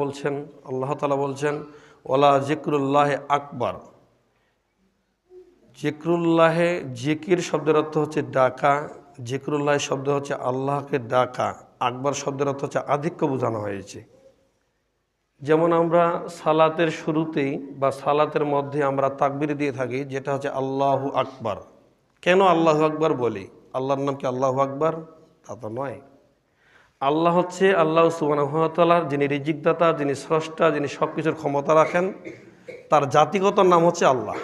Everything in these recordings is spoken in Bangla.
বলছেন, আল্লাহ তাআলা বলছেন ওয়ালা যিকরুল্লাহি আকবার। যিকরুল্লাহে, জিকির শব্দের অর্থ হচ্ছে ডাকা, যিকরুল্লাহ শব্দ হচ্ছে আল্লাহকে ডাকা, আকবার শব্দের অর্থ হচ্ছে আধিক্য বোঝানো হয়েছে। যেমন আমরা সালাতের শুরুতেই বা সালাতের মধ্যে আমরা তাকবীর দিয়ে থাকি, যেটা হচ্ছে আল্লাহু আকবার। কেন আল্লাহু আকবার বলি? আল্লাহর নাম কি আল্লাহু আকবার? তা তো নয়। আল্লাহ হচ্ছে আল্লাহ সুবহানাহু ওয়া তাআলা, যিনি রিজিকদাতা, যিনি স্রষ্টা, যিনি সব কিছুর ক্ষমতা রাখেন। তার জাতিগত নাম হচ্ছে আল্লাহ,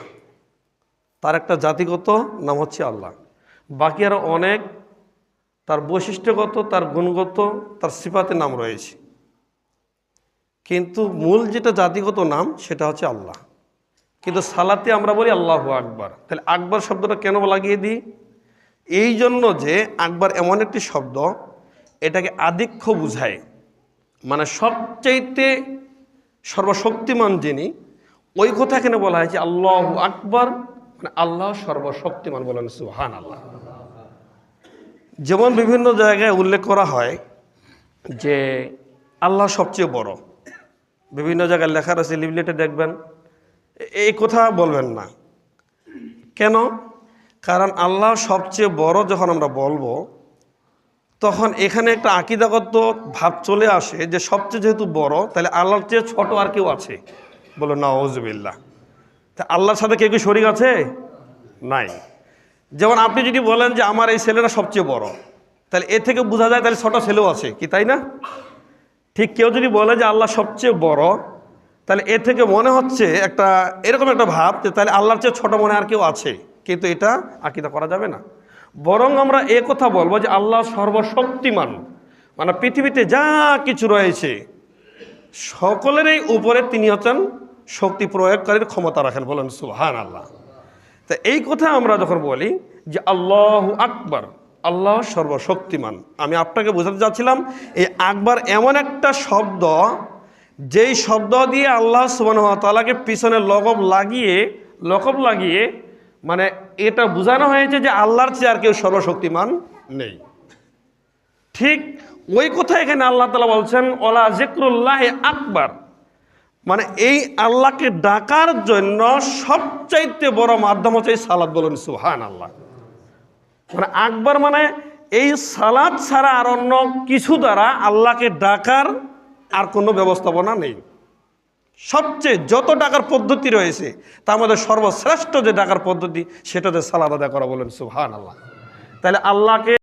তার একটা জাতিগত নাম হচ্ছে আল্লাহ। বাকি আরও অনেক তার বৈশিষ্ট্যগত, তার গুণগত, তার সিফাতের নাম রয়েছে, কিন্তু মূল যেটা জাতিগত নাম সেটা হচ্ছে আল্লাহ। কিন্তু সালাতে আমরা বলি আল্লাহু আকবার। তাহলে আকবার শব্দটা কেন লাগিয়ে দিই? এই জন্য যে আকবার এমন একটি শব্দ, এটাকে আধিক্য বুঝায়, মানে সবচাইতে সর্বশক্তিমান যিনি, ওই কথা এখানে বলা হয়েছে আল্লাহু আকবার, মানে আল্লাহ সর্বশক্তিমান। বলেন সুবহানাল্লাহ। যেমন বিভিন্ন জায়গায় উল্লেখ করা হয় যে আল্লাহ সবচেয়ে বড়, বিভিন্ন জায়গায় লেখা রয়েছে, লিফলেটে দেখবেন, এই কথা বলবেন না। কেন? কারণ আল্লাহ সবচেয়ে বড় যখন আমরা বলবো, তখন এখানে একটা আকীদাগত ভাব চলে আসে যে সবচেয়ে যেহেতু বড়, তাহলে আল্লাহর চেয়ে ছোট আর কেউ আছে? বলো নাউজুবিল্লাহ। তা আল্লাহর সাথে কেউ কি শরীক আছে? নাই। যেমন আপনি যদি বলেন যে আমার এই ছেলেটা সবচেয়ে বড়, তাহলে এ থেকে বোঝা যায় তাহলে ছোট ছেলেও আছে, কি তাই না? ঠিক কেউ যদি বলে যে আল্লাহ সবচেয়ে বড়, তাহলে এ থেকে মনে হচ্ছে একটা এরকম একটা ভাব যে তাহলে আল্লাহর চেয়ে ছোট মনে আর কেউ আছে, কিন্তু এটা আকীদা করা যাবে না। বরং আমরা এ কথা বলবো যে আল্লাহ সর্বশক্তিমান, মানে পৃথিবীতে যা কিছু রয়েছে সকলেরই উপরে তিনি হচ্ছেন শক্তি প্রয়োগকারীর ক্ষমতা রাখেন। বলেন সুবহানাল্লাহ। তা এই কথা আমরা যখন বলি যে আল্লাহু আকবার, আল্লাহ সর্বশক্তিমান, আমি আপনাকে বোঝাতে চাচ্ছিলাম এই আকবার এমন একটা শব্দ, যেই শব্দ দিয়ে আল্লাহ সুবহানাহু ওয়া তাআলাকে পিছনে লকব লাগিয়ে মানে এটা বোঝানো হয়েছে যে আল্লাহর চেয়ে আর কেউ সর্বশক্তিমান নেই। ঠিক ওই কথা এখানে আল্লাহ তাআলা বলছেন ওয়ালা যিকরুল্লাহি আকবার, মানে এই আল্লাহকে ডাকার জন্য সবচাইতে বড় মাধ্যম হচ্ছে এই সালাত। বলুন সুবহানাল্লাহ। মানে আকবার মানে এই সালাত ছাড়া আর অন্য কিছু দ্বারা আল্লাহকে ডাকার আর কোনো ব্যবস্থাপনা নেই। সবচেয়ে যত ডাকার পদ্ধতি রয়েছে তার মধ্যে সর্বশ্রেষ্ঠ যে ডাকার পদ্ধতি সেটা হচ্ছে সালাত আদায় করা। বলেন সুবহানাল্লাহ। তাহলে আল্লাহকে